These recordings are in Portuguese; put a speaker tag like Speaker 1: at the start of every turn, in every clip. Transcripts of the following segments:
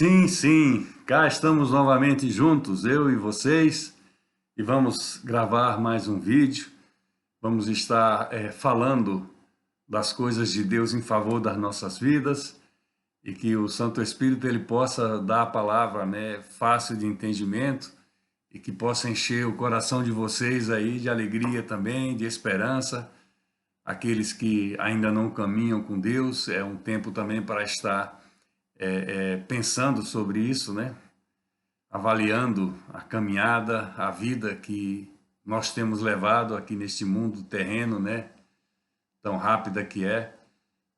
Speaker 1: Sim, sim, cá estamos novamente juntos, eu e vocês, e vamos gravar mais um vídeo. Vamos estar falando das coisas de Deus em favor das nossas vidas e que o Santo Espírito ele possa dar a palavra, né, fácil de entendimento e que possa encher o coração de vocês aí de alegria também, de esperança. Aqueles que ainda não caminham com Deus, é um tempo também para estar pensando sobre isso, né? Avaliando a caminhada, a vida que nós temos levado aqui neste mundo terreno, né? Tão rápida que é.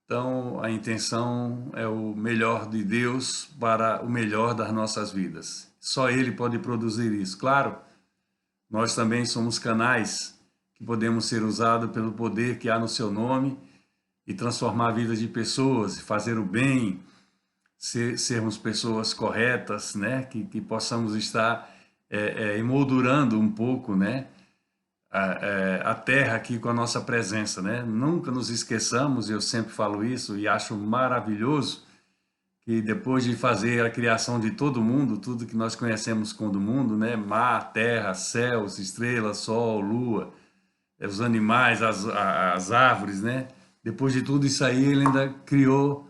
Speaker 1: Então, a intenção é o melhor de Deus para o melhor das nossas vidas. Só Ele pode produzir isso. Claro, nós também somos canais que podemos ser usados pelo poder que há no Seu nome e transformar a vida de pessoas, fazer o bem, sermos pessoas corretas, né? Que possamos estar emoldurando um pouco, né? A terra aqui com a nossa presença, né? Nunca nos esqueçamos, eu sempre falo isso e acho maravilhoso que depois de fazer a criação de todo mundo, tudo que nós conhecemos como mundo, né? Mar, terra, céus, estrelas, sol, lua, os animais, as árvores, né? Depois de tudo isso aí, ele ainda criou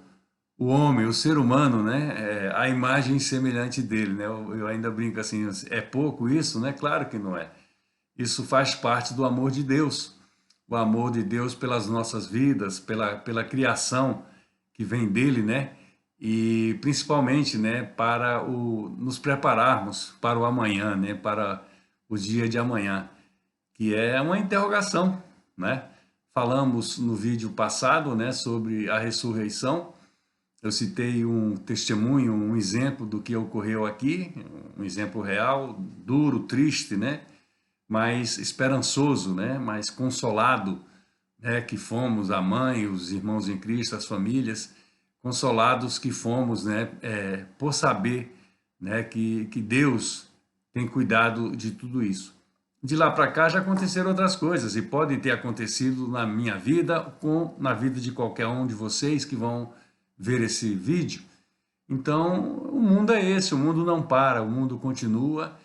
Speaker 1: o homem, o ser humano, né? A imagem semelhante dele, né? Eu ainda brinco assim, é pouco isso, né? Claro que não é. Isso faz parte do amor de Deus, o amor de Deus pelas nossas vidas, pela criação que vem dele, né? E principalmente, né, para nos prepararmos para o amanhã, né? Para o dia de amanhã, que é uma interrogação, né? Falamos no vídeo passado, né, sobre a ressurreição. Eu citei um testemunho, um exemplo do que ocorreu aqui, um exemplo real, duro, triste, né? Mas esperançoso, né? Mas consolado, né? Que fomos, a mãe, os irmãos em Cristo, as famílias, consolados que fomos, né? Por saber, né? Que Deus tem cuidado de tudo isso. De lá para cá já aconteceram outras coisas e podem ter acontecido na minha vida ou na vida de qualquer um de vocês que vão ver esse vídeo. Então, o mundo é esse, o mundo não para, o mundo continua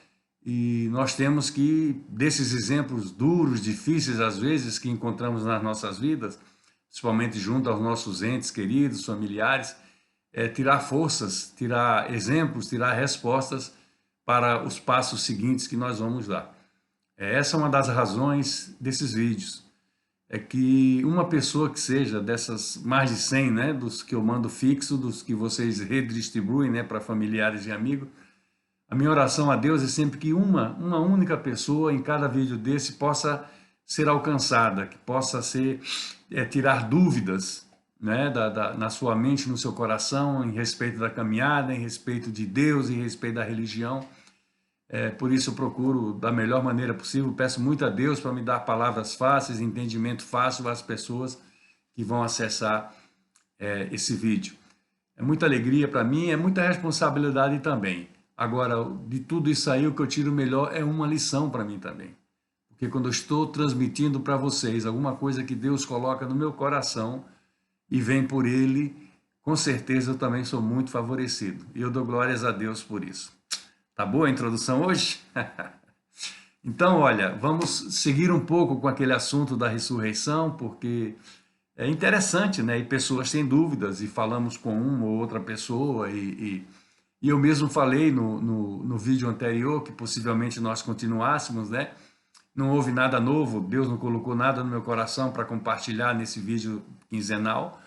Speaker 1: e nós temos que, desses exemplos duros, difíceis às vezes, que encontramos nas nossas vidas, principalmente junto aos nossos entes queridos, familiares, tirar forças, tirar exemplos, tirar respostas para os passos seguintes que nós vamos dar. Essa é uma das razões desses vídeos. É que uma pessoa que seja dessas mais de 100, né, dos que eu mando fixo, dos que vocês redistribuem, né, para familiares e amigos, a minha oração a Deus é sempre que uma única pessoa em cada vídeo desse possa ser alcançada, que possa ser, tirar dúvidas, né, na sua mente, no seu coração, em respeito da caminhada, em respeito de Deus, em respeito da religião. Por isso eu procuro da melhor maneira possível, peço muito a Deus para me dar palavras fáceis, entendimento fácil às pessoas que vão acessar esse vídeo. É muita alegria para mim, é muita responsabilidade também. Agora, de tudo isso aí, o que eu tiro melhor é uma lição para mim também. Porque quando eu estou transmitindo para vocês alguma coisa que Deus coloca no meu coração e vem por Ele, com certeza eu também sou muito favorecido. E eu dou glórias a Deus por isso. Tá boa a introdução hoje? Então, olha, vamos seguir um pouco com aquele assunto da ressurreição, porque é interessante, né? E pessoas têm dúvidas, e falamos com uma ou outra pessoa, e eu mesmo falei no vídeo anterior que possivelmente nós continuássemos, né? Não houve nada novo, Deus não colocou nada no meu coração para compartilhar nesse vídeo quinzenal,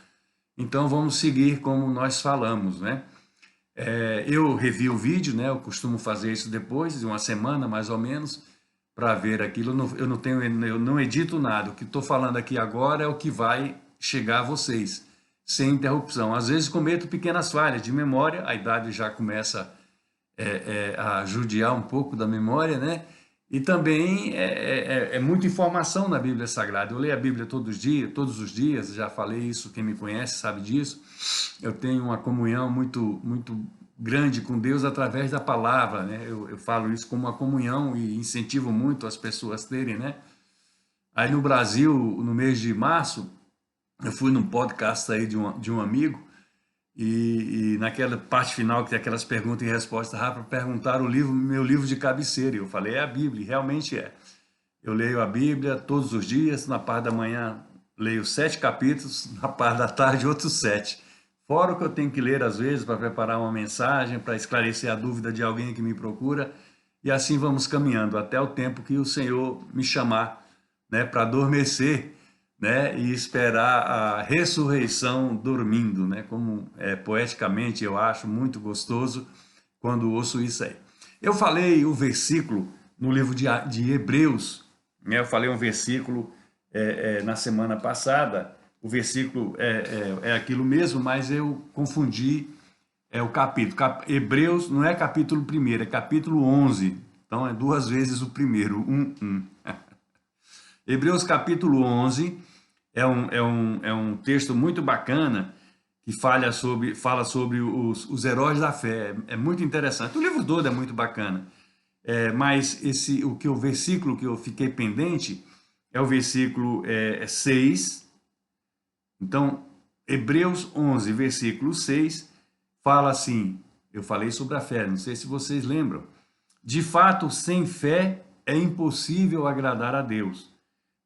Speaker 1: então vamos seguir como nós falamos, né? Eu revi o vídeo, né? Eu costumo fazer isso depois de uma semana, mais ou menos, para ver aquilo. Eu não edito nada. O que estou falando aqui agora é o que vai chegar a vocês, sem interrupção. Às vezes cometo pequenas falhas de memória, a idade já começa a judiar um pouco da memória, né? E também é muita informação na Bíblia Sagrada. Eu leio a Bíblia todos os dias, já falei isso, quem me conhece sabe disso. Eu tenho uma comunhão muito grande com Deus através da palavra, né? Eu falo isso como uma comunhão e incentivo muito as pessoas terem, né? Aí no Brasil, no mês de março, eu fui num podcast aí de um amigo, e naquela parte final que tem aquelas perguntas e respostas rápidas, perguntaram o livro, meu livro de cabeceira. Eu falei, é a Bíblia, e realmente é. Eu leio a Bíblia todos os dias, na parte da manhã leio 7 capítulos, na parte da tarde outros 7. Fora o que eu tenho que ler às vezes para preparar uma mensagem, para esclarecer a dúvida de alguém que me procura, e assim vamos caminhando até o tempo que o Senhor me chamar, né, para adormecer, né, e esperar a ressurreição dormindo, né, como poeticamente eu acho muito gostoso quando ouço isso aí. Eu falei o versículo no livro de Hebreus, né, eu falei um versículo na semana passada, o versículo é aquilo mesmo, mas eu confundi o capítulo. Hebreus não é capítulo 1, é capítulo 11, então é 2 vezes o primeiro, 1. Hebreus capítulo 11 é um texto muito bacana que fala sobre os heróis da fé. É muito interessante. O livro todo é muito bacana. Mas o versículo que eu fiquei pendente é o versículo 6. Então, Hebreus 11, versículo 6, fala assim, eu falei sobre a fé, não sei se vocês lembram. De fato, sem fé é impossível agradar a Deus,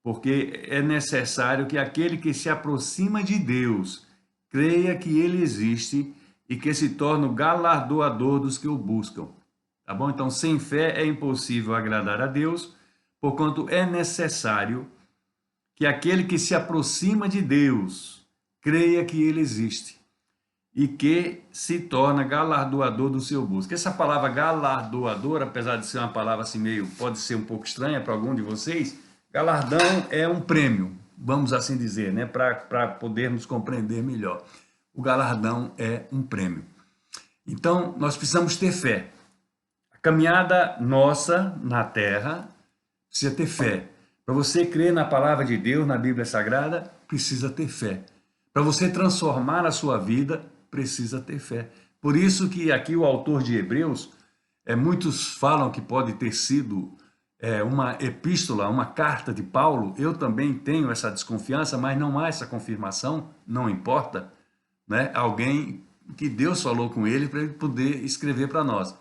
Speaker 1: porque é necessário que aquele que se aproxima de Deus creia que ele existe e que se torna o galardoador dos que o buscam. Tá bom? Então, sem fé é impossível agradar a Deus, porquanto é necessário que aquele que se aproxima de Deus creia que ele existe e que se torna galardoador do seu busca. Essa palavra galardoador, apesar de ser uma palavra assim meio, pode ser um pouco estranha para algum de vocês, galardão é um prêmio, vamos assim dizer, né, para podermos compreender melhor. O galardão é um prêmio. Então, nós precisamos ter fé. A caminhada nossa na terra precisa ter fé. Para você crer na palavra de Deus, na Bíblia Sagrada, precisa ter fé. Para você transformar a sua vida, precisa ter fé. Por isso que aqui o autor de Hebreus, muitos falam que pode ter sido uma epístola, uma carta de Paulo. Eu também tenho essa desconfiança, mas não há essa confirmação, não importa, né? Alguém que Deus falou com ele para ele poder escrever para nós.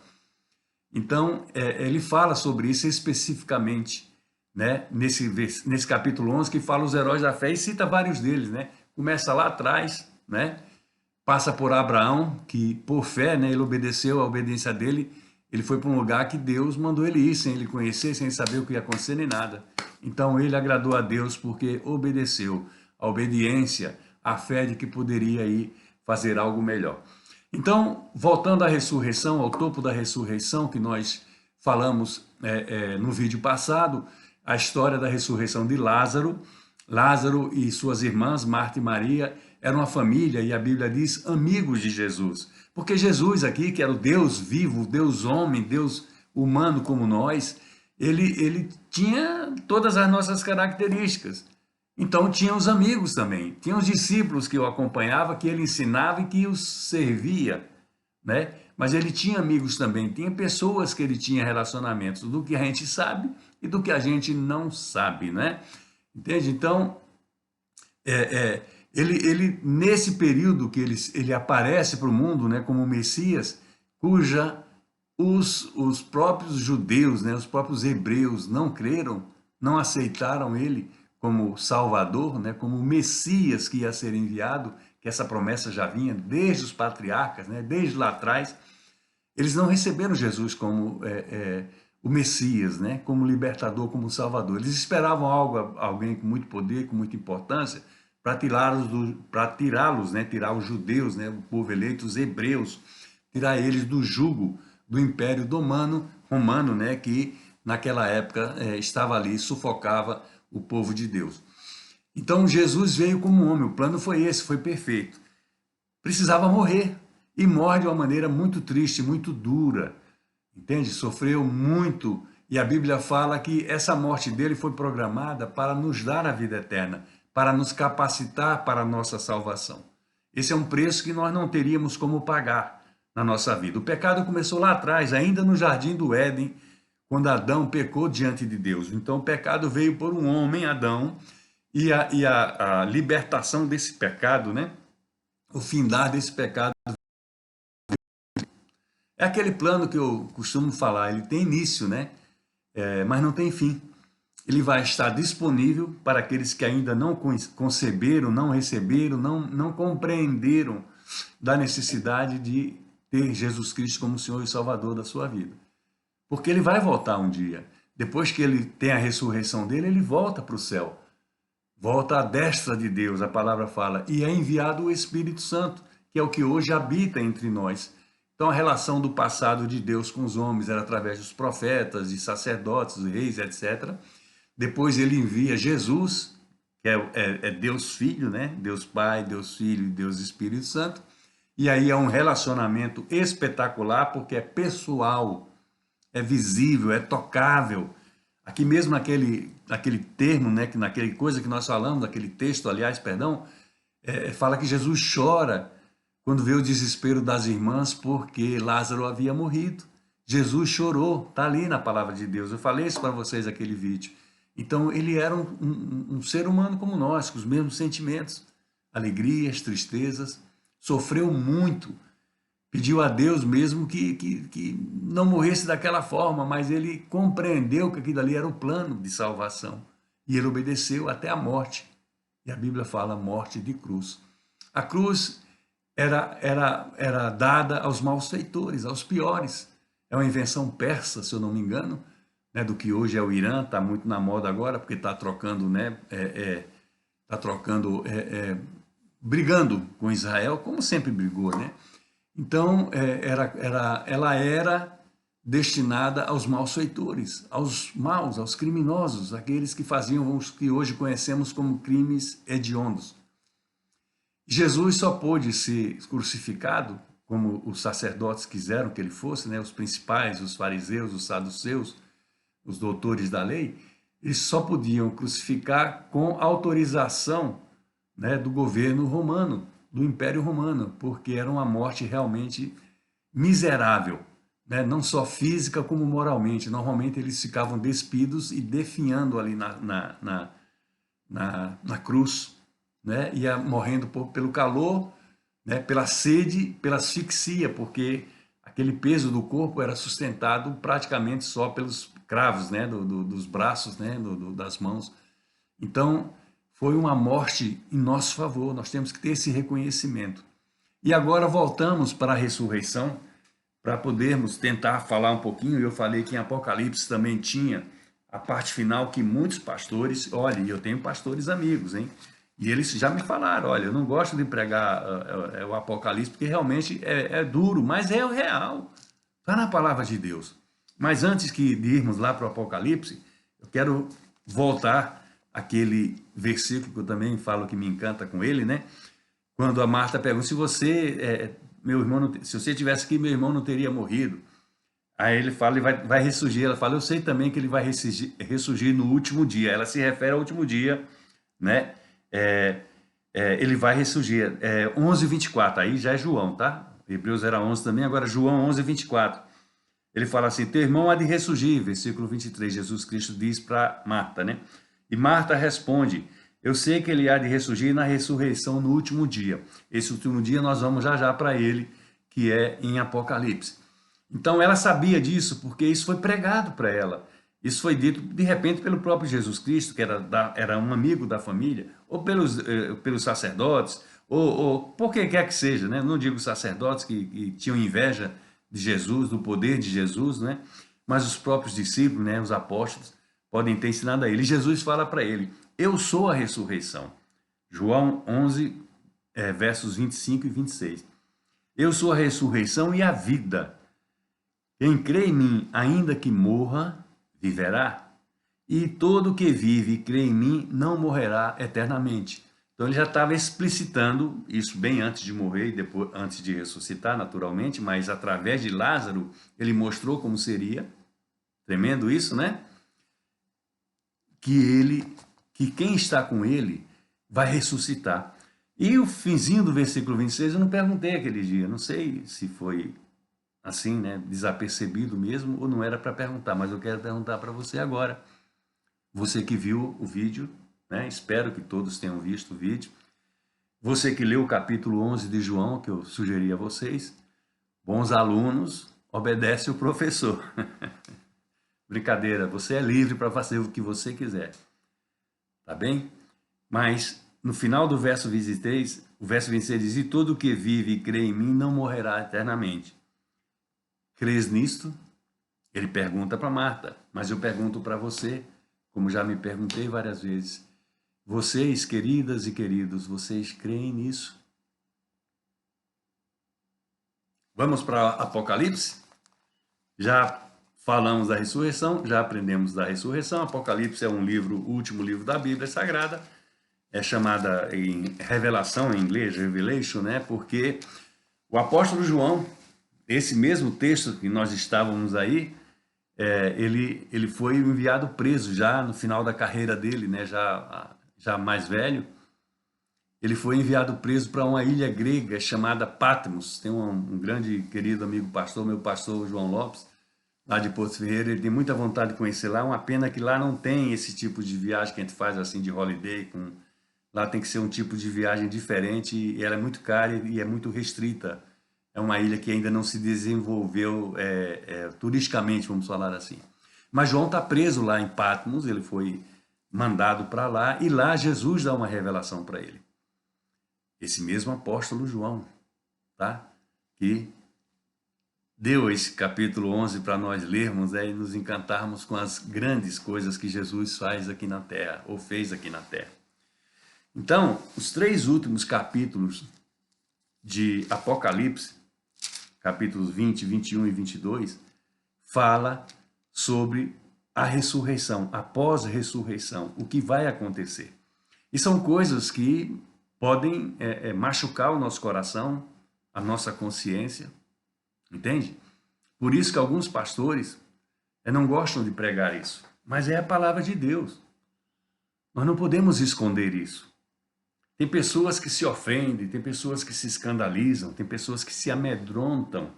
Speaker 1: Então, ele fala sobre isso especificamente, né? Nesse capítulo 11, que fala os heróis da fé e cita vários deles, né? Começa lá atrás, né? Passa por Abraão, que por fé, né, ele obedeceu, a obediência dele, ele foi para um lugar que Deus mandou ele ir, sem ele conhecer, sem saber o que ia acontecer nem nada. Então ele agradou a Deus porque obedeceu, a obediência, a fé de que poderia ir fazer algo melhor. Então, voltando à ressurreição, ao topo da ressurreição, que nós falamos no vídeo passado, a história da ressurreição de Lázaro. Lázaro e suas irmãs, Marta e Maria, eram uma família, e a Bíblia diz, amigos de Jesus. Porque Jesus aqui, que era o Deus vivo, o Deus homem, Deus humano como nós, ele tinha todas as nossas características. Então tinha os amigos também, tinha os discípulos que o acompanhavam, que ele ensinava e que os servia, né? Mas ele tinha amigos também, tinha pessoas que ele tinha relacionamentos, do que a gente sabe e do que a gente não sabe, né? Entende? Então, ele nesse período que ele aparece para o mundo, né, como Messias, cuja os próprios judeus, né, os próprios hebreus não creram, não aceitaram ele como Salvador, né, como Messias que ia ser enviado, que essa promessa já vinha desde os patriarcas, né, desde lá atrás. Eles não receberam Jesus como o Messias, né, como libertador, como Salvador. Eles esperavam alguém com muito poder, com muita importância, para tirá-los, né, tirar os judeus, né, o povo eleito, os hebreus, tirar eles do jugo do Império Romano, né, que naquela época estava ali, sufocava o povo de Deus. Então Jesus veio como homem, o plano foi esse, foi perfeito. Precisava morrer, e morre de uma maneira muito triste, muito dura, entende? Sofreu muito, e a Bíblia fala que essa morte dele foi programada para nos dar a vida eterna, para nos capacitar para a nossa salvação. Esse é um preço que nós não teríamos como pagar na nossa vida. O pecado começou lá atrás, ainda no jardim do Éden, quando Adão pecou diante de Deus. Então o pecado veio por um homem, Adão, e a libertação desse pecado, né? o findar desse pecado. É aquele plano que eu costumo falar, ele tem início, né? Mas não tem fim. Ele vai estar disponível para aqueles que ainda não conceberam, não receberam, não compreenderam da necessidade de ter Jesus Cristo como Senhor e Salvador da sua vida. Porque ele vai voltar um dia. Depois que ele tem a ressurreição dele, ele volta para o céu. Volta à destra de Deus, a palavra fala. E é enviado o Espírito Santo, que é o que hoje habita entre nós. Então a relação do passado de Deus com os homens era através dos profetas, de sacerdotes, reis, etc. Depois ele envia Jesus, que é Deus Filho, né? Deus Pai, Deus Filho e Deus Espírito Santo. E aí é um relacionamento espetacular, porque é pessoal, é visível, é tocável. Aqui mesmo naquele termo, né, naquele coisa que nós falamos, naquele texto, aliás, perdão, fala que Jesus chora quando vê o desespero das irmãs porque Lázaro havia morrido. Jesus chorou, está ali na palavra de Deus. Eu falei isso para vocês naquele vídeo. Então ele era um ser humano como nós, com os mesmos sentimentos, alegrias, tristezas, sofreu muito, pediu a Deus mesmo que não morresse daquela forma, mas ele compreendeu que aquilo ali era o plano de salvação. E ele obedeceu até a morte. E a Bíblia fala morte de cruz. A cruz era dada aos malfeitores, aos piores. É uma invenção persa, se eu não me engano, né, do que hoje é o Irã, está muito na moda agora, porque está trocando, né, brigando com Israel, como sempre brigou, né? Então, ela era destinada aos malfeitores, aos maus, aos criminosos, aqueles que faziam os que hoje conhecemos como crimes hediondos. Jesus só pôde ser crucificado, como os sacerdotes quiseram que ele fosse, né? Os principais, os fariseus, os saduceus, os doutores da lei, eles só podiam crucificar com autorização, né, do governo romano, do Império Romano, porque era uma morte realmente miserável, né? Não só física como moralmente. Normalmente eles ficavam despidos e definhando ali na cruz, né? Ia morrendo pelo calor, né? Pela sede, pela asfixia, porque aquele peso do corpo era sustentado praticamente só pelos cravos, né? Dos braços, né? Das mãos. Então, foi uma morte em nosso favor, nós temos que ter esse reconhecimento. E agora voltamos para a ressurreição, para podermos tentar falar um pouquinho. Eu falei que em Apocalipse também tinha a parte final que muitos pastores, olha, eu tenho pastores amigos, hein? E eles já me falaram, olha, eu não gosto de pregar o Apocalipse, porque realmente é duro, mas é o real, está na palavra de Deus. Mas antes de irmos lá para o Apocalipse, eu quero voltar aquele versículo que eu também falo que me encanta com ele, né? Quando a Marta pergunta, se você, meu irmão, se você tivesse aqui, meu irmão não teria morrido. Aí ele fala, ele vai ressurgir. Ela fala, eu sei também que ele vai ressurgir no último dia. Ela se refere ao último dia, né? Ele vai ressurgir. 11:24, aí já é João, tá? Hebreus era 11 também, agora João 11:24. Ele fala assim, teu irmão há de ressurgir, versículo 23, Jesus Cristo diz para Marta, né? E Marta responde, eu sei que ele há de ressurgir na ressurreição no último dia. Esse último dia nós vamos já para ele, que é em Apocalipse. Então ela sabia disso, porque isso foi pregado para ela. Isso foi dito, de repente, pelo próprio Jesus Cristo, que era um amigo da família, ou pelos sacerdotes, ou por quem quer que seja, né? Não digo sacerdotes que tinham inveja de Jesus, do poder de Jesus, né? Mas os próprios discípulos, né? Os apóstolos, podem ter ensinado a ele. E Jesus fala para ele, eu sou a ressurreição. João 11, versos 25 e 26. Eu sou a ressurreição e a vida. Quem crê em mim, ainda que morra, viverá. E todo que vive e crê em mim não morrerá eternamente. Então ele já estava explicitando isso bem antes de morrer e depois, antes de ressuscitar, naturalmente, mas através de Lázaro, ele mostrou como seria. Tremendo isso, né? Que quem está com ele vai ressuscitar. E o finzinho do versículo 26, eu não perguntei aquele dia, não sei se foi assim, né, desapercebido mesmo, ou não era para perguntar, mas eu quero perguntar para você agora. Você que viu o vídeo, né, espero que todos tenham visto o vídeo. Você que leu o capítulo 11 de João, que eu sugeri a vocês, bons alunos, obedece o professor. Brincadeira, você é livre para fazer o que você quiser, tá bem? Mas no final do verso 23, o verso 26 diz: e todo o que vive e crê em mim não morrerá eternamente. Crês nisto? Ele pergunta para Marta, mas eu pergunto para você, como já me perguntei várias vezes, vocês, queridas e queridos, vocês creem nisso? Vamos para Apocalipse? Já falamos da ressurreição, já aprendemos da ressurreição. Apocalipse é um livro, o último livro da Bíblia Sagrada. É chamada em Revelação, em inglês, Revelation, né? Porque o apóstolo João, esse mesmo texto que nós estávamos aí, ele foi enviado preso já no final da carreira dele, né? Já mais velho. Ele foi enviado preso para uma ilha grega chamada Patmos. Tem um grande querido amigo pastor, meu pastor João Lopes, lá de Porto Ferreira. Ele tem muita vontade de conhecer lá. Uma pena que lá não tem esse tipo de viagem que a gente faz assim de holiday. Lá tem que ser um tipo de viagem diferente e ela é muito cara e é muito restrita. É uma ilha que ainda não se desenvolveu turisticamente, vamos falar assim. Mas João está preso lá em Patmos, ele foi mandado para lá e lá Jesus dá uma revelação para ele. Esse mesmo apóstolo João, tá? Que deu esse capítulo 11 para nós lermos, né, e nos encantarmos com as grandes coisas que Jesus faz aqui na terra, ou fez aqui na terra. Então, os 3 últimos capítulos de Apocalipse, capítulos 20, 21 e 22, fala sobre a ressurreição, após a ressurreição, o que vai acontecer. E são coisas que podem machucar o nosso coração, a nossa consciência, entende? Por isso que alguns pastores não gostam de pregar isso, mas é a palavra de Deus. Nós não podemos esconder isso. Tem pessoas que se ofendem, tem pessoas que se escandalizam, tem pessoas que se amedrontam,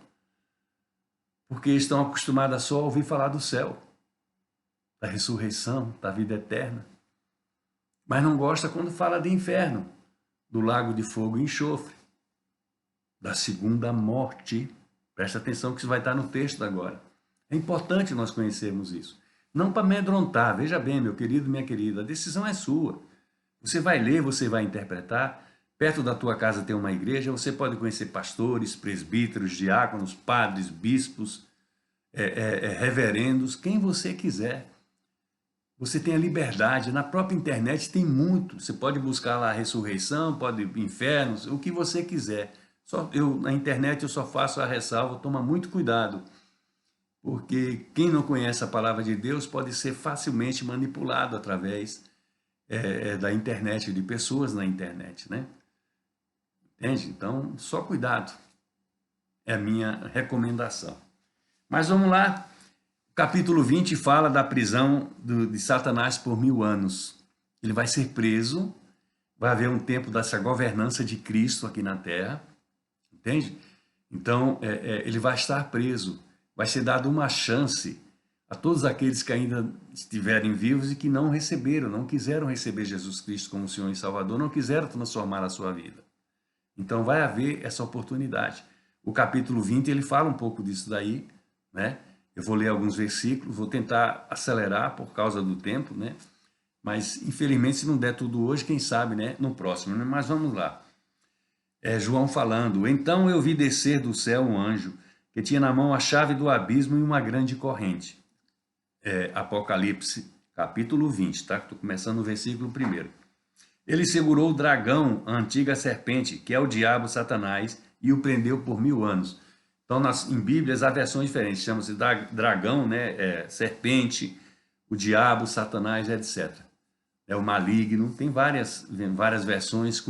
Speaker 1: porque estão acostumadas só a ouvir falar do céu, da ressurreição, da vida eterna, mas não gosta quando fala de inferno, do lago de fogo e enxofre, da segunda morte. Presta atenção que isso vai estar no texto agora. É importante nós conhecermos isso. Não para amedrontar, veja bem, meu querido, minha querida, a decisão é sua. Você vai ler, você vai interpretar. Perto da tua casa tem uma igreja, você pode conhecer pastores, presbíteros, diáconos, padres, bispos, reverendos, quem você quiser. Você tem a liberdade, na própria internet tem muito. Você pode buscar lá a ressurreição, pode infernos, o que você quiser. Na internet eu só faço a ressalva, toma muito cuidado, porque quem não conhece a palavra de Deus pode ser facilmente manipulado através da internet, de pessoas na internet, né? Entende? Então, só cuidado. É a minha recomendação. Mas vamos lá. Capítulo 20 fala da prisão de Satanás por 1000 anos. Ele vai ser preso, vai haver um tempo dessa governança de Cristo aqui na Terra, entende? Então, ele vai estar preso, vai ser dado uma chance a todos aqueles que ainda estiverem vivos e que não receberam, não quiseram receber Jesus Cristo como Senhor e Salvador, não quiseram transformar a sua vida. Então, vai haver essa oportunidade. O capítulo 20, ele fala um pouco disso daí, né? Eu vou ler alguns versículos, vou tentar acelerar por causa do tempo, né? Mas, infelizmente, se não der tudo hoje, quem sabe, né? No próximo, né? Mas vamos lá. João falando, então eu vi descer do céu um anjo, que tinha na mão a chave do abismo e uma grande corrente. Apocalipse, capítulo 20, tá? Estou começando no versículo 1. Ele segurou o dragão, a antiga serpente, que é o diabo Satanás, e o prendeu por 1000 anos. Então, em Bíblias há versões diferentes, chama-se dragão, né? Serpente, o diabo, Satanás, etc. É o maligno, tem várias versões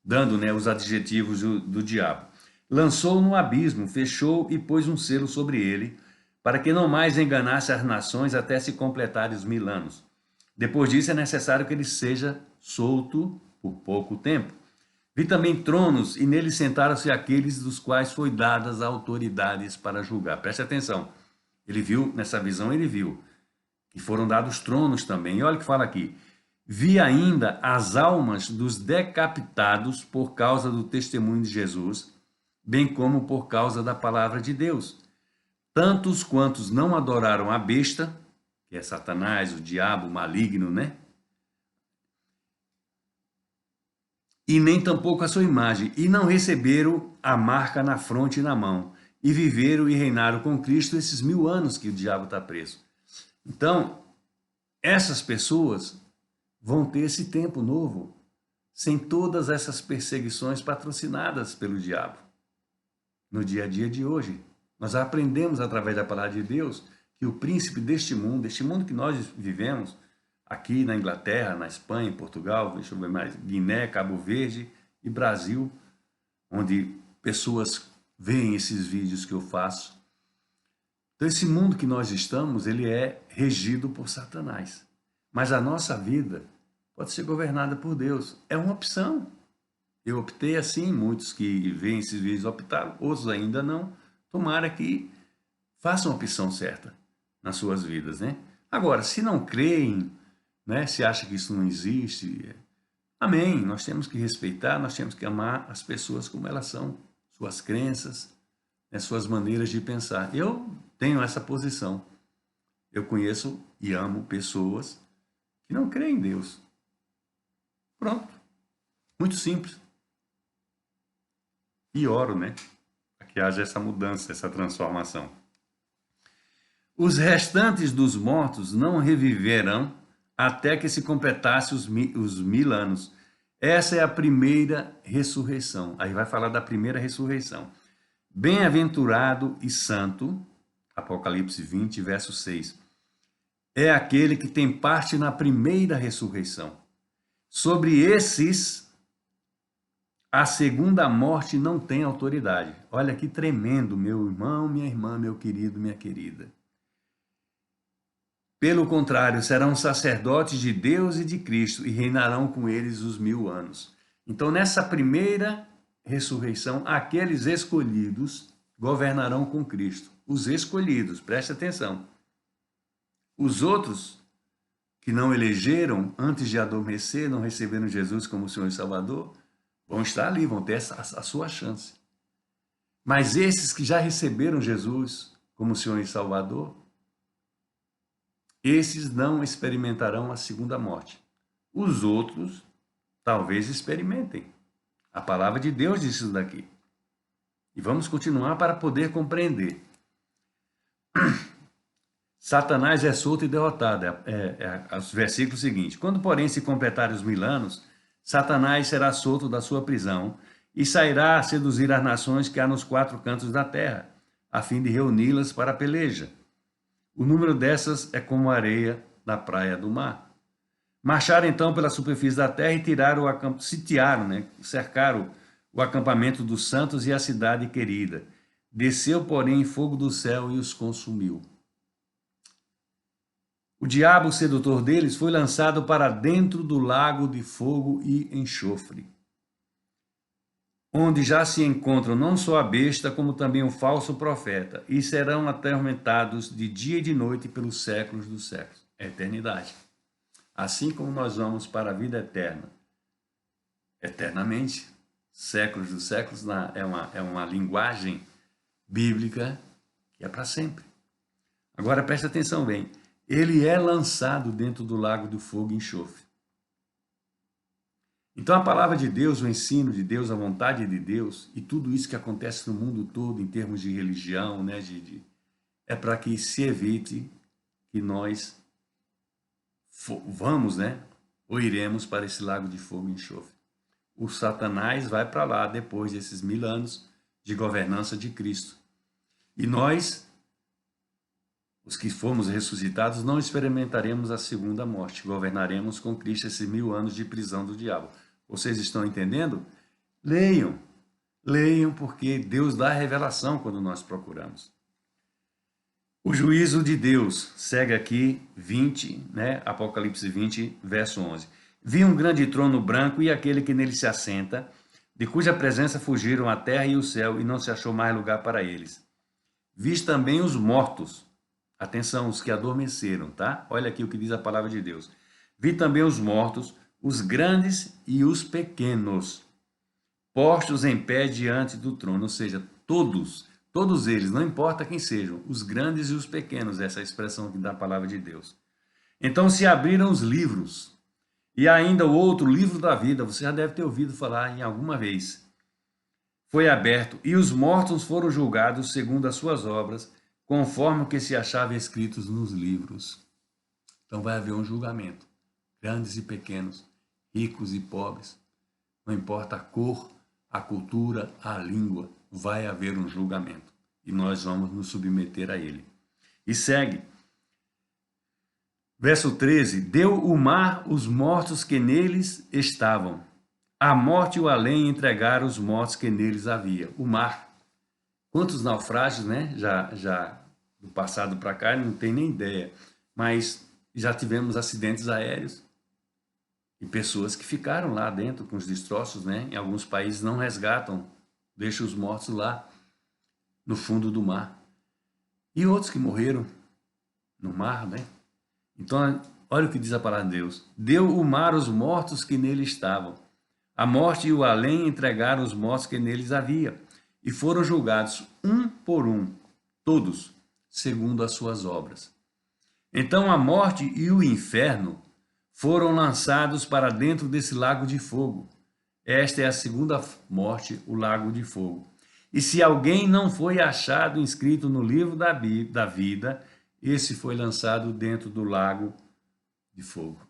Speaker 1: dando, né, os adjetivos do diabo. Lançou no abismo, fechou e pôs um selo sobre ele, para que não mais enganasse as nações até se completarem os 1000 anos. Depois disso é necessário que ele seja solto por pouco tempo. Vi também tronos, e neles sentaram-se aqueles dos quais foi dadas autoridades para julgar. Preste atenção. Ele viu, nessa visão ele viu, que foram dados tronos também. E olha o que fala aqui. Vi ainda as almas dos decapitados por causa do testemunho de Jesus, bem como por causa da palavra de Deus. Tantos quantos não adoraram a besta, que é Satanás, o diabo, o maligno, né? E nem tampouco a sua imagem, e não receberam a marca na fronte e na mão, e viveram e reinaram com Cristo esses 1000 anos que o diabo está preso. Então, essas pessoas vão ter esse tempo novo, sem todas essas perseguições patrocinadas pelo diabo. No dia a dia de hoje, nós aprendemos através da palavra de Deus que o príncipe deste mundo que nós vivemos, aqui na Inglaterra, na Espanha, em Portugal, deixa eu ver mais, Guiné, Cabo Verde e Brasil, onde pessoas veem esses vídeos que eu faço. Então esse mundo que nós estamos, ele é regido por Satanás. Mas a nossa vida pode ser governada por Deus. É uma opção. Eu optei assim, muitos que veem esses vídeos optaram, outros ainda não. Tomara que façam a opção certa nas suas vidas, né? Agora, se não creem, né, se acha que isso não existe, amém, nós temos que respeitar, nós temos que amar as pessoas como elas são, suas crenças, né, suas maneiras de pensar. Eu tenho essa posição. Eu conheço e amo pessoas que não creem em Deus. Pronto. Muito simples. E oro, né, para que haja essa mudança, essa transformação. Os restantes dos mortos não reviverão até que se completasse os 1000 anos. Essa é a primeira ressurreição. Aí vai falar da primeira ressurreição. Bem-aventurado e santo, Apocalipse 20, verso 6, é aquele que tem parte na primeira ressurreição. Sobre esses, a segunda morte não tem autoridade. Olha que tremendo, meu irmão, minha irmã, meu querido, minha querida. Pelo contrário, serão sacerdotes de Deus e de Cristo e reinarão com eles os 1000 anos. Então, nessa primeira ressurreição, aqueles escolhidos governarão com Cristo. Os escolhidos, preste atenção. Os outros que não elegeram antes de adormecer, não receberam Jesus como Senhor e Salvador, vão estar ali, vão ter a sua chance. Mas esses que já receberam Jesus como Senhor e Salvador, esses não experimentarão a segunda morte. Os outros talvez experimentem. A palavra de Deus diz isso daqui. E vamos continuar para poder compreender. Satanás é solto e derrotado. Os versículos seguintes. Quando, porém, se completarem os 1000 anos, Satanás será solto da sua prisão e sairá a seduzir as nações que há nos 4 cantos da terra, a fim de reuni-las para a peleja. O número dessas é como a areia da praia do mar. Marcharam então pela superfície da terra e sitiaram, né? Cercaram o acampamento dos santos e a cidade querida. Desceu, porém, fogo do céu e os consumiu. O diabo, o sedutor deles, foi lançado para dentro do lago de fogo e enxofre, onde já se encontram não só a besta, como também o falso profeta, e serão atormentados de dia e de noite pelos séculos dos séculos. É a eternidade. Assim como nós vamos para a vida eterna, eternamente, séculos dos séculos, é uma linguagem bíblica que é para sempre. Agora preste atenção bem, ele é lançado dentro do lago do fogo e enxofre. Então a palavra de Deus, o ensino de Deus, a vontade de Deus e tudo isso que acontece no mundo todo em termos de religião, né, é para que se evite que nós vamos, né, ou iremos para esse lago de fogo e enxofre. O Satanás vai para lá depois desses 1000 anos de governança de Cristo. E nós, os que fomos ressuscitados, não experimentaremos a segunda morte. Governaremos com Cristo esses 1000 anos de prisão do diabo. Vocês estão entendendo? Leiam. Leiam, porque Deus dá revelação quando nós procuramos. O juízo de Deus, segue aqui 20, né? Apocalipse 20, verso 11. Vi um grande trono branco e aquele que nele se assenta, de cuja presença fugiram a terra e o céu, e não se achou mais lugar para eles. Vi também os mortos, atenção, os que adormeceram, tá? Olha aqui o que diz a palavra de Deus. Vi também os mortos, os grandes e os pequenos, postos em pé diante do trono, ou seja, todos eles, não importa quem sejam, os grandes e os pequenos, essa é a expressão aqui da palavra de Deus. Então se abriram os livros, e ainda o outro livro da vida, você já deve ter ouvido falar em alguma vez, foi aberto, e os mortos foram julgados segundo as suas obras, conforme o que se achava escritos nos livros. Então vai haver um julgamento, grandes e pequenos, ricos e pobres, não importa a cor, a cultura, a língua, vai haver um julgamento, e nós vamos nos submeter a ele. E segue. Verso 13, deu o mar os mortos que neles estavam. A morte e o além entregaram os mortos que neles havia. O mar. Quantos naufrágios, né? Já do passado para cá, não tem nem ideia. Mas já tivemos acidentes aéreos. E pessoas que ficaram lá dentro com os destroços, né? Em alguns países não resgatam, deixam os mortos lá no fundo do mar. E outros que morreram no mar, né? Então, olha o que diz a palavra de Deus. Deu o mar os mortos que nele estavam. A morte e o além entregaram os mortos que neles havia. E foram julgados um por um, todos, segundo as suas obras. Então a morte e o inferno foram lançados para dentro desse lago de fogo. Esta é a segunda morte, o lago de fogo. E se alguém não foi achado inscrito no livro da vida, esse foi lançado dentro do lago de fogo.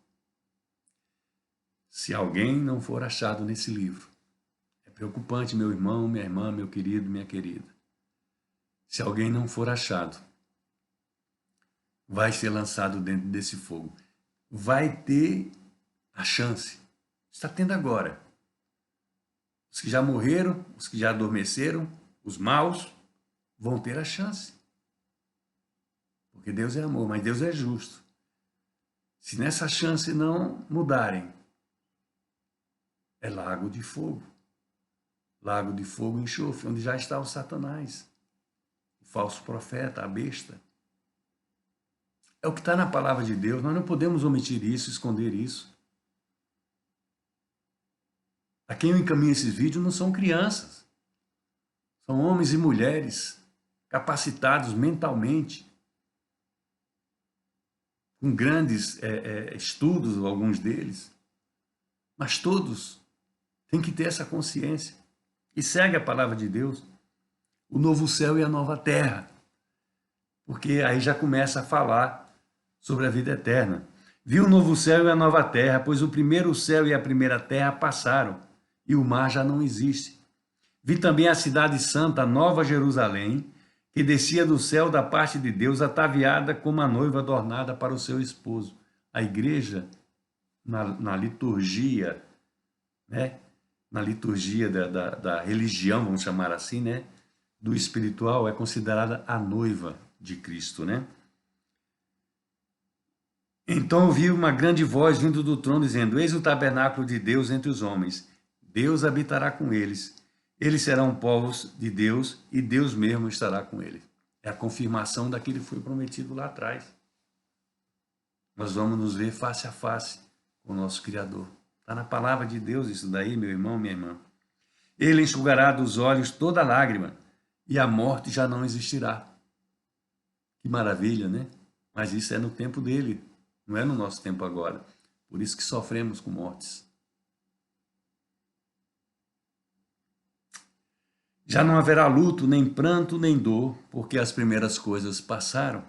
Speaker 1: Se alguém não for achado nesse livro, é preocupante, meu irmão, minha irmã, meu querido, minha querida. Se alguém não for achado, vai ser lançado dentro desse fogo. Vai ter a chance. Está tendo agora. Os que já morreram, os que já adormeceram, os maus, vão ter a chance. Porque Deus é amor, mas Deus é justo. Se nessa chance não mudarem, é lago de fogo. Lago de fogo e enxofre, onde já está o Satanás, o falso profeta, a besta. É o que está na palavra de Deus, nós não podemos omitir isso, esconder isso. A quem eu encaminho esses vídeos não são crianças, são homens e mulheres capacitados mentalmente, com grandes estudos, alguns deles, mas todos têm que ter essa consciência. E segue a palavra de Deus, o novo céu e a nova terra, porque aí já começa a falar sobre a vida eterna. Vi o novo céu e a nova terra, pois o primeiro céu e a primeira terra passaram, e o mar já não existe. Vi também a cidade santa, a Nova Jerusalém, que descia do céu da parte de Deus, ataviada como a noiva adornada para o seu esposo. A igreja, na liturgia, né? Na liturgia da religião, vamos chamar assim, né? Do espiritual, é considerada a noiva de Cristo, né? Então ouvi uma grande voz vindo do trono, dizendo, eis o tabernáculo de Deus entre os homens. Deus habitará com eles. Eles serão povos de Deus e Deus mesmo estará com eles. É a confirmação daquilo que foi prometido lá atrás. Nós vamos nos ver face a face com o nosso Criador. Está na palavra de Deus isso daí, meu irmão, minha irmã. Ele enxugará dos olhos toda lágrima e a morte já não existirá. Que maravilha, né? Mas isso é no tempo dele, não é no nosso tempo agora. Por isso que sofremos com mortes. Já não haverá luto, nem pranto, nem dor, porque as primeiras coisas passaram.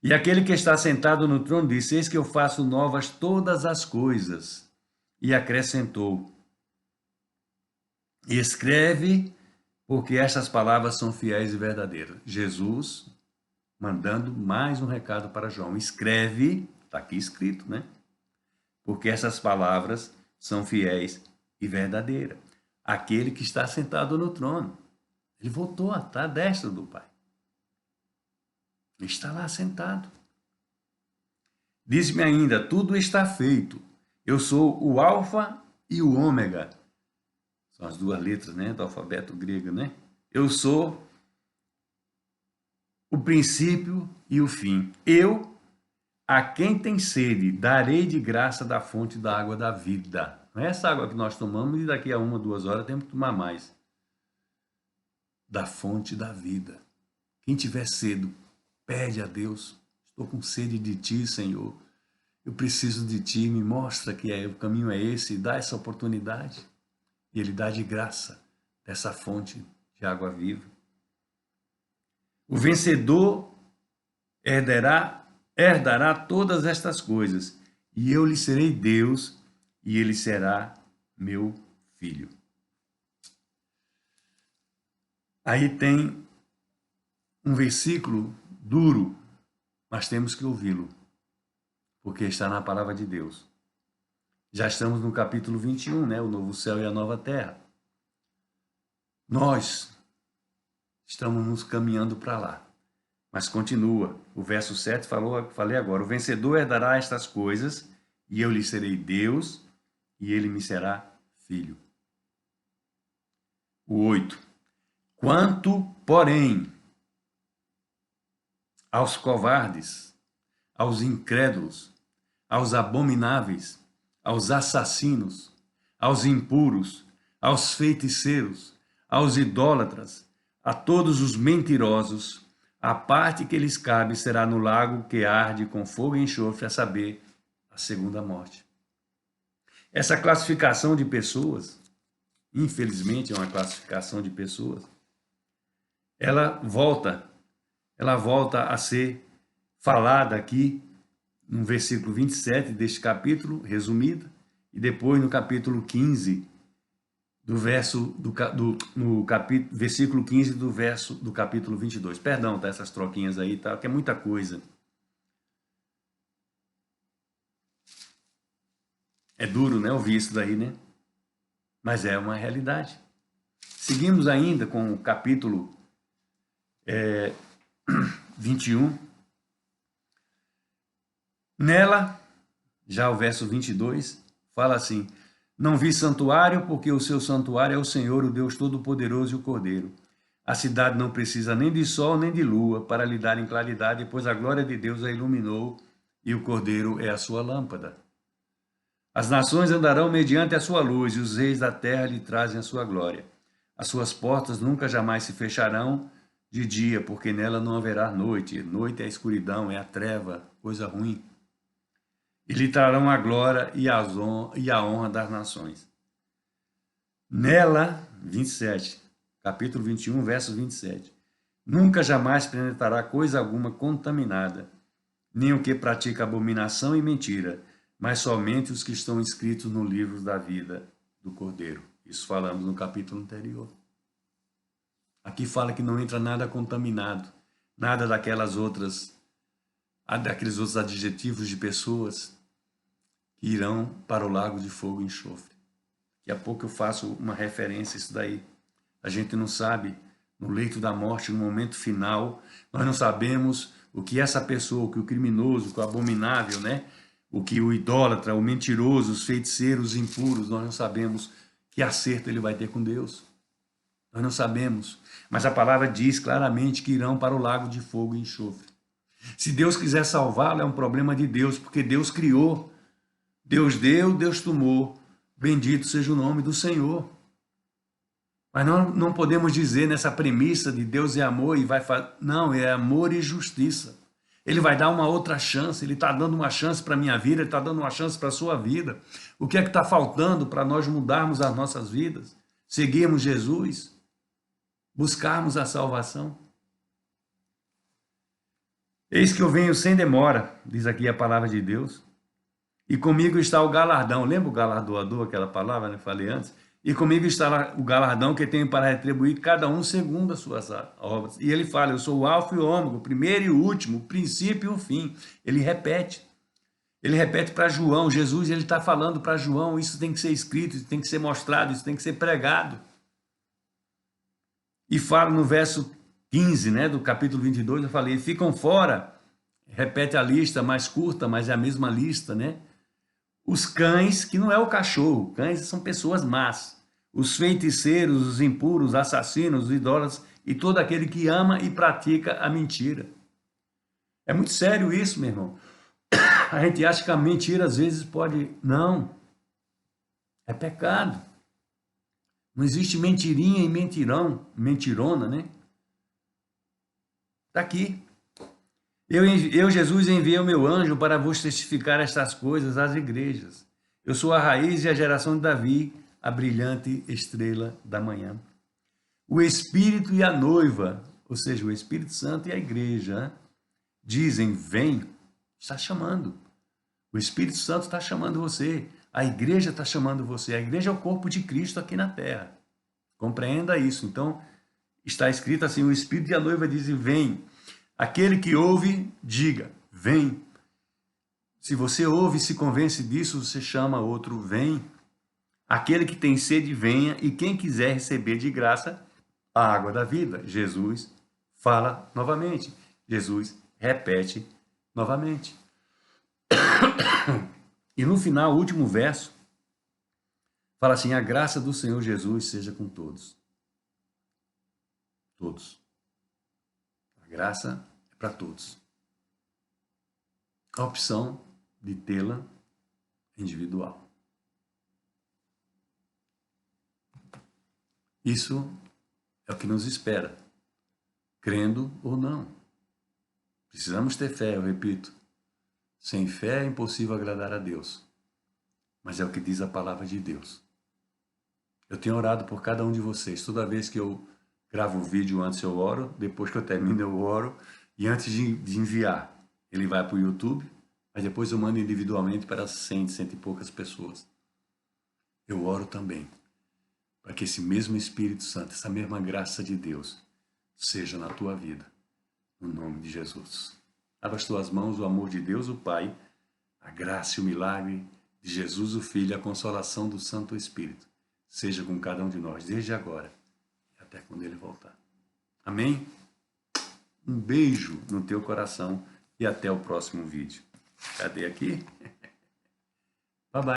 Speaker 1: E aquele que está sentado no trono disse, eis que eu faço novas todas as coisas. E acrescentou, e escreve, porque estas palavras são fiéis e verdadeiras. Jesus mandando mais um recado para João. Escreve, está aqui escrito, né? Porque essas palavras são fiéis e verdadeiras. Aquele que está sentado no trono. Ele voltou a estar à destra do Pai. Ele está lá sentado. Diz-me ainda, tudo está feito. Eu sou o Alfa e o Ômega. São as duas letras, né, do alfabeto grego, né? Eu sou o princípio e o fim. Eu, A quem tem sede, darei de graça da fonte da água da vida. Não é essa água que nós tomamos e daqui a 1, 2 horas temos que tomar mais. Da fonte da vida. Quem tiver sede, pede a Deus. Estou com sede de ti, Senhor. Eu preciso de ti, me mostra que o caminho é esse, dá essa oportunidade. E ele dá de graça dessa fonte de água viva. O vencedor herdará todas estas coisas, e eu lhe serei Deus, e ele será meu filho. Aí tem um versículo duro, mas temos que ouvi-lo, porque está na palavra de Deus. Já estamos no capítulo 21, né? O novo céu e a nova terra. Nós estamos nos caminhando para lá. Mas continua, o verso 7 falei agora, o vencedor herdará estas coisas, e eu lhe serei Deus, e ele me será filho. O 8. Quanto, porém, aos covardes, aos incrédulos, aos abomináveis, aos assassinos, aos impuros, aos feiticeiros, aos idólatras, a todos os mentirosos, a parte que lhes cabe será no lago que arde com fogo e enxofre, a saber, a segunda morte. Essa classificação de pessoas, infelizmente é uma classificação de pessoas, ela volta a ser falada aqui no versículo 27 deste capítulo, resumida, e depois no capítulo 15, versículo 15 do capítulo 22. Perdão, tá, essas troquinhas aí, tá, que é muita coisa. É duro, né, ouvir isso daí, né? Mas é uma realidade. Seguimos ainda com o capítulo 21. Nela, já o verso 22, fala assim: não vi santuário, porque o seu santuário é o Senhor, o Deus Todo-Poderoso e o Cordeiro. A cidade não precisa nem de sol nem de lua para lhe darem claridade, pois a glória de Deus a iluminou e o Cordeiro é a sua lâmpada. As nações andarão mediante a sua luz e os reis da terra lhe trazem a sua glória. As suas portas nunca jamais se fecharão de dia, porque nela não haverá noite. Noite é a escuridão, é a treva, coisa ruim. E lhe trarão a glória e a honra das nações. Nela, 27, capítulo 21, verso 27. Nunca jamais penetrará coisa alguma contaminada, nem o que pratica abominação e mentira, mas somente os que estão inscritos no livro da vida do Cordeiro. Isso falamos no capítulo anterior. Aqui fala que não entra nada contaminado, nada daqueles outros adjetivos de pessoas que irão para o lago de fogo e enxofre. Daqui a pouco eu faço uma referência a isso daí. A gente não sabe, no leito da morte, no momento final, nós não sabemos o que essa pessoa, o que o criminoso, o que o abominável, né? O que o idólatra, o mentiroso, os feiticeiros, os impuros, nós não sabemos que acerto ele vai ter com Deus. Nós não sabemos, mas a palavra diz claramente que irão para o lago de fogo e enxofre. Se Deus quiser salvá-lo, é um problema de Deus, porque Deus criou, Deus deu, Deus tomou, bendito seja o nome do Senhor. Mas nós não podemos dizer nessa premissa de Deus é amor e vai fazer. Não, é amor e justiça. Ele vai dar uma outra chance, ele está dando uma chance para a minha vida, ele está dando uma chance para a sua vida. O que é que está faltando para nós mudarmos as nossas vidas? Seguirmos Jesus? Buscarmos a salvação? Eis que eu venho sem demora, diz aqui a palavra de Deus, e comigo está o galardão. Lembra o galardoador, aquela palavra que eu falei antes? E comigo está o galardão que tenho para retribuir cada um segundo as suas obras. E ele fala, eu sou o alfa e o ômega, o primeiro e o último, o princípio e o fim. Ele repete para João, Jesus ele está falando para João, isso tem que ser escrito, isso tem que ser mostrado, isso tem que ser pregado. E fala no verso 15, né, do capítulo 22, eu falei, ficam fora, repete a lista mais curta, mas é a mesma lista, né? Os cães, que não é o cachorro, cães são pessoas más. Os feiticeiros, os impuros, os assassinos, os idólatras e todo aquele que ama e pratica a mentira. É muito sério isso, meu irmão. A gente acha que a mentira às vezes pode... Não, é pecado. Não existe mentirinha e mentirão, mentirona, né? Está aqui. Eu, Jesus, enviei o meu anjo para vos testificar estas coisas às igrejas. Eu sou a raiz e a geração de Davi, a brilhante estrela da manhã. O Espírito e a noiva, ou seja, o Espírito Santo e a igreja, dizem, vem, está chamando. O Espírito Santo está chamando você. A igreja está chamando você. A igreja é o corpo de Cristo aqui na terra. Compreenda isso. Então, está escrito assim, o Espírito e a noiva dizem, vem. Aquele que ouve, diga, vem. Se você ouve e se convence disso, você chama outro, vem. Aquele que tem sede, venha. E quem quiser receber de graça a água da vida. Jesus fala novamente. Jesus repete novamente. E no final, o último verso, fala assim, a graça do Senhor Jesus seja com todos. Todos. A graça é para todos. A opção de tê-la individual. Isso é o que nos espera, crendo ou não. Precisamos ter fé, eu repito. Sem fé é impossível agradar a Deus. Mas é o que diz a palavra de Deus. Eu tenho orado por cada um de vocês. Toda vez que eu gravo o vídeo, antes eu oro, depois que eu termino eu oro, e antes de enviar, ele vai para o YouTube, mas depois eu mando individualmente para 100 e poucas pessoas. Eu oro também, para que esse mesmo Espírito Santo, essa mesma graça de Deus, seja na tua vida, no nome de Jesus. Abra as tuas mãos, o amor de Deus, o Pai, a graça e o milagre de Jesus, o Filho, a consolação do Santo Espírito, seja com cada um de nós, desde agora e até quando Ele voltar. Amém? Um beijo no teu coração e até o próximo vídeo. Cadê aqui?